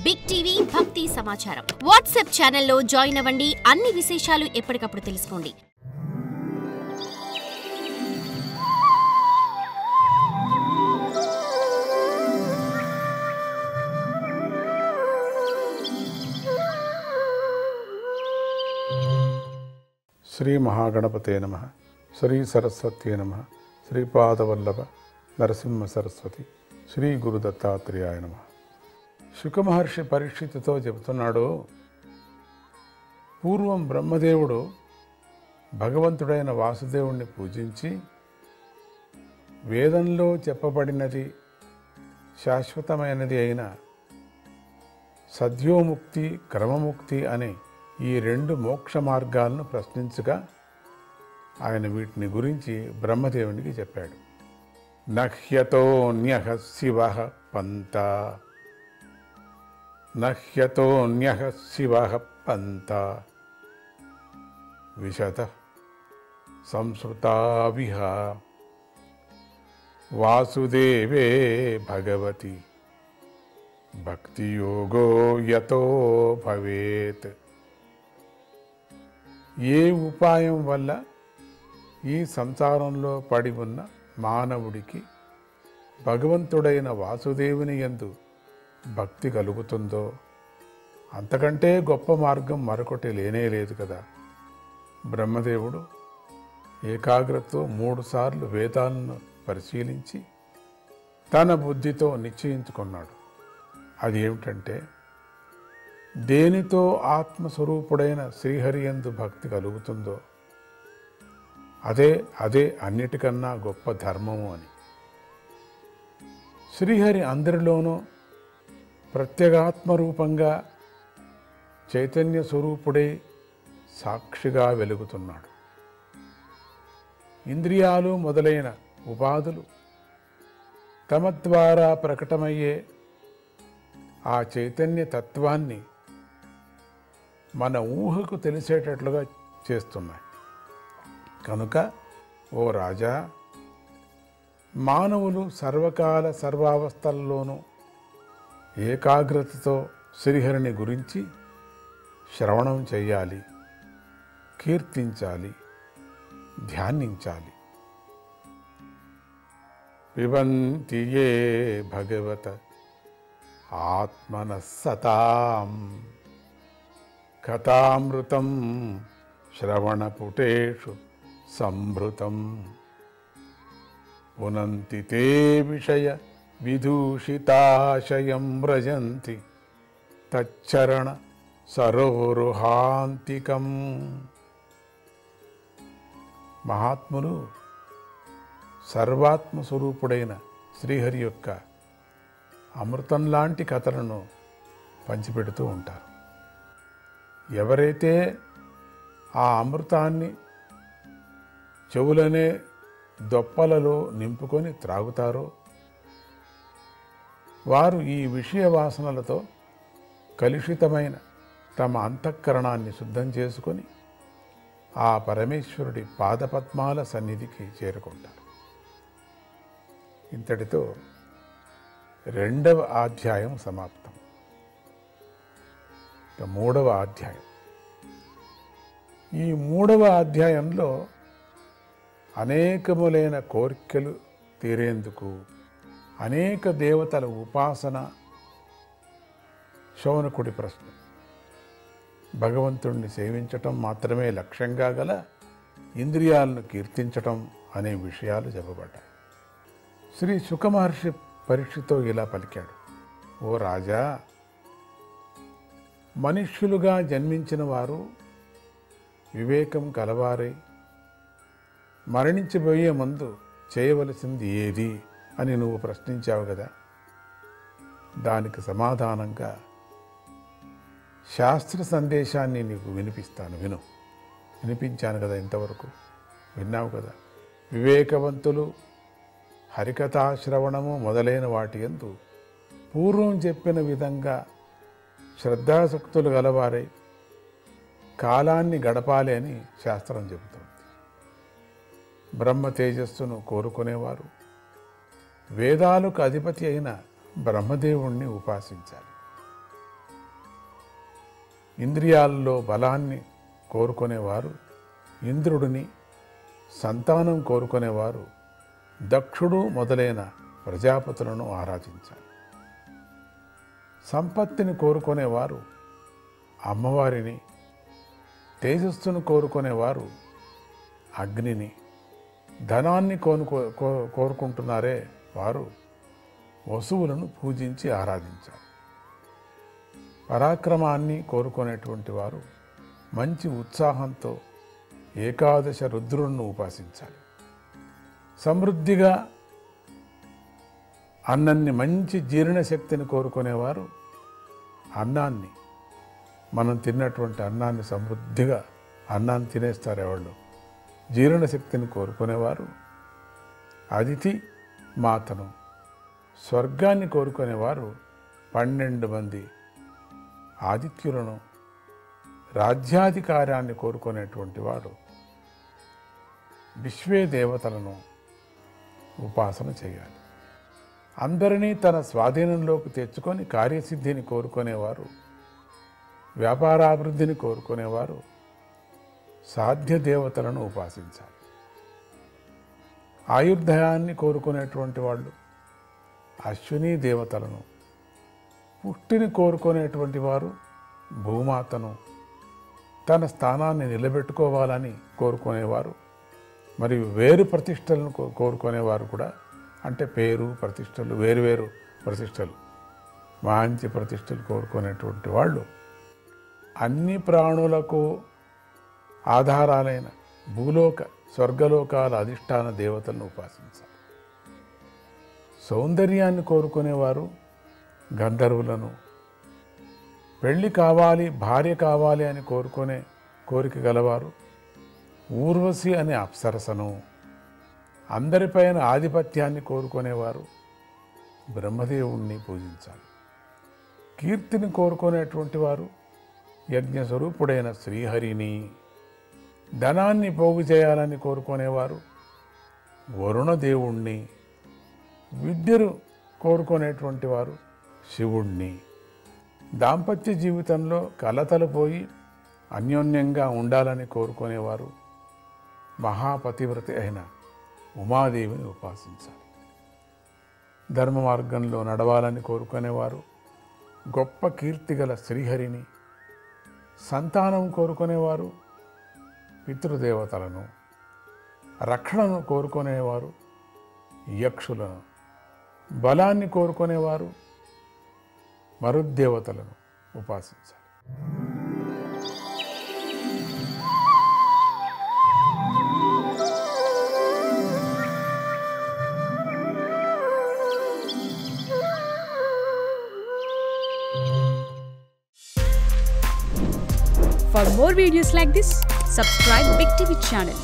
Big TV భక్తి సమాచారం WhatsApp ఛానల్లో జాయిన్ అవ్వండి. అన్ని విశేషాలు ఎప్పటికప్పుడు తెలుసుకోండి. శ్రీ మహాగణపతే నమః. శ్రీ సరస్వత్యే నమః. శ్రీపాదవల్లభ నరసింహ సరస్వతి. శ్రీ గురు దత్తాత్రేయాయ నమః. శుక మహర్షి పరీక్షితుతో చెబుతున్నాడు, పూర్వం బ్రహ్మదేవుడు భగవంతుడైన వాసుదేవుణ్ణి పూజించి వేదంలో చెప్పబడినది శాశ్వతమైనది అయిన సద్యోముక్తి, క్రమముక్తి అనే ఈ రెండు మోక్ష మార్గాలను ప్రశ్నించగా ఆయన వీటిని గురించి బ్రహ్మదేవునికి చెప్పాడు. నహ్యతోన్యః శివః పంత, నహ్యతోన్యః శివః పంత విశతః సంస్కృతావిహ వాసుదేవే భగవతి భక్తియోగో యతో భవేత్. ఏ ఉపాయం వల్ల ఈ సంసారంలో పడి ఉన్న మానవుడికి భగవంతుడైన వాసుదేవుని యందు భక్తి కలుగుతుందో అంతకంటే గొప్ప మార్గం మరొకటి లేనే లేదు కదా. బ్రహ్మదేవుడు ఏకాగ్రతతో 3 సార్లు వేదాలను పరిశీలించి తన బుద్ధితో నిశ్చయించుకున్నాడు. అది ఏమిటంటే, దేనితో ఆత్మస్వరూపుడైన శ్రీహరియందు భక్తి కలుగుతుందో అదే అన్నిటికన్నా గొప్ప ధర్మము అని. శ్రీహరి అందరిలోనూ ప్రత్యేగాత్మరూపంగా చైతన్య స్వరూపుడే సాక్షిగా వెలుగుతున్నాడు. ఇంద్రియాలు మొదలైన ఉపాధులు తమ ద్వారా ప్రకటమయ్యే ఆ చైతన్య తత్వాన్ని మన ఊహకు తెలిసేటట్లుగా చేస్తున్నాయి. కనుక ఓ రాజా, మానవులు సర్వకాల సర్వావస్థల్లోనూ ఏకాగ్రతతో శ్రీహరిని గురించి శ్రవణం చేయాలి, కీర్తించాలి, ధ్యానించాలి. పిబంతి యే భగవత ఆత్మనః సతాం కథామృతం శ్రవణపుటేషు సంభృతం పునంతి తే విషయ విదూషితాశయం వ్రజంతి తచ్చరణ సరోరుహాంతికం. మహాత్ములు సర్వాత్మస్వరూపుడైన శ్రీహరి యొక్క అమృతం లాంటి కథలను పంచిపెడుతూ ఉంటారు. ఎవరైతే ఆ అమృతాన్ని చెవులనే దొప్పలలో నింపుకొని త్రాగుతారో వారు ఈ విషయ వాసనలతో కలుషితమైన తమ అంతఃకరణాన్ని శుద్ధం చేసుకొని ఆ పరమేశ్వరుడి పాదపద్మాల సన్నిధికి చేరుకుంటారు. ఇంతటితో 2వ అధ్యాయం సమాప్తం. 3వ అధ్యాయం. ఈ 3వ అధ్యాయంలో అనేకములైన కోరికలు తీరేందుకు అనేక దేవతల ఉపాసన, శౌనకుడి ప్రశ్న, భగవంతుణ్ణి సేవించటం మాత్రమే లక్ష్యంగా గల ఇంద్రియాలను కీర్తించటం అనే విషయాలు చెప్పబడ్డాయి. శ్రీ శుక మహర్షి పరీక్షతో ఇలా పలికాడు, ఓ రాజా, మనుష్యులుగా జన్మించిన వారు వివేకం కలవారై మరణించబోయే ముందు చేయవలసింది ఏది అని నువ్వు ప్రశ్నించావు కదా. దానికి సమాధానంగా శాస్త్ర సందేశాన్ని నీకు వినిపిస్తాను, విను. వినిపించాను కదా, ఇంతవరకు విన్నావు కదా. వివేకవంతులు హరికథాశ్రవణము మొదలైన వాటి యందు పూర్వం చెప్పిన విధంగా శ్రద్ధాసక్తులు గలవారై కాలాన్ని గడపాలి అని శాస్త్రం చెబుతుంది. బ్రహ్మ తేజస్సును కోరుకునేవారు వేదాలకు అధిపతి అయిన బ్రహ్మదేవుణ్ణి ఉపాసించాలి. ఇంద్రియాలలో బలాన్ని కోరుకునేవారు ఇంద్రుడిని, సంతానం కోరుకునేవారు దక్షుడు మొదలైన ప్రజాపతులను ఆరాధించాలి. సంపత్తిని కోరుకునేవారు అమ్మవారిని, తేజస్సును కోరుకునేవారు అగ్నిని, ధనాన్ని కోరుకుంటున్నారే వారు వసువులను పూజించి ఆరాధించాలి. పరాక్రమాన్ని కోరుకునేటువంటి వారు మంచి ఉత్సాహంతో ఏకాదశ రుద్రులను ఉపాసించాలి. సమృద్ధిగా అన్నాన్ని, మంచి జీర్ణశక్తిని కోరుకునేవారు అన్నాన్ని, మనం తిన్నటువంటి అన్నాన్ని సమృద్ధిగా అన్నాన్ని తినేస్తారు ఎవళ్ళు. జీర్ణశక్తిని కోరుకునేవారు అదితి మాతను, స్వర్గాన్ని కోరుకునేవారు 12 మంది ఆదిత్యులను, రాజ్యాధికారాన్ని కోరుకునేటువంటి వారు విశ్వే దేవతలను ఉపాసన చేయాలి. అందరినీ తన స్వాధీనంలోకి తెచ్చుకొని కార్యసిద్ధిని కోరుకునేవారు, వ్యాపారాభివృద్ధిని కోరుకునేవారు సాధ్య దేవతలను ఉపాసించాలి. ఆయుర్దాయాన్ని కోరుకునేటువంటి వాళ్ళు అశ్విని దేవతలను, పుష్టిని కోరుకునేటువంటి వారు భూమాతను, తన స్థానాన్ని నిలబెట్టుకోవాలని కోరుకునేవారు మరియు వేరు ప్రతిష్టలను కోరుకునేవారు కూడా, అంటే పేరు ప్రతిష్టలు, వేరువేరు ప్రతిష్టలు, మంచి ప్రతిష్టలు కోరుకునేటువంటి వాళ్ళు అన్ని ప్రాణులకు ఆధారాలైన భూలోక స్వర్గలోకాల అధిష్టాన దేవతలను ఉపాసించాలి. సౌందర్యాన్ని కోరుకునేవారు గంధర్వులను, పెళ్ళి కావాలి, భార్య కావాలి అని కోరుకునే కోరిక గలవారు ఊర్వశి అనే అప్సరసను, అందరిపైన ఆధిపత్యాన్ని కోరుకునేవారు బ్రహ్మదేవుణ్ణి పూజించాలి. కీర్తిని కోరుకునేటువంటి వారు యజ్ఞస్వరూపుడైన శ్రీహరిని, ధనాన్ని పోగు చేయాలని కోరుకునేవారు వరుణదేవుణ్ణి, విద్యను కోరుకునేటువంటి వారు శివుణ్ణి, దాంపత్య జీవితంలో కలతలు పోయి అన్యోన్యంగా ఉండాలని కోరుకునేవారు మహాపతివ్రత అయిన ఉమాదేవిని ఉపాసించాలి. ధర్మ మార్గంలో నడవాలని కోరుకునేవారు గొప్ప కీర్తిగల శ్రీహరిని, సంతానం కోరుకునేవారు పితృదేవతలను, రక్షణను కోరుకునేవారు యక్షులను, బలాన్ని కోరుకునేవారు మరుద్దేవతలను ఉపాసించాలి. For more videos like this, subscribe Big TV channel.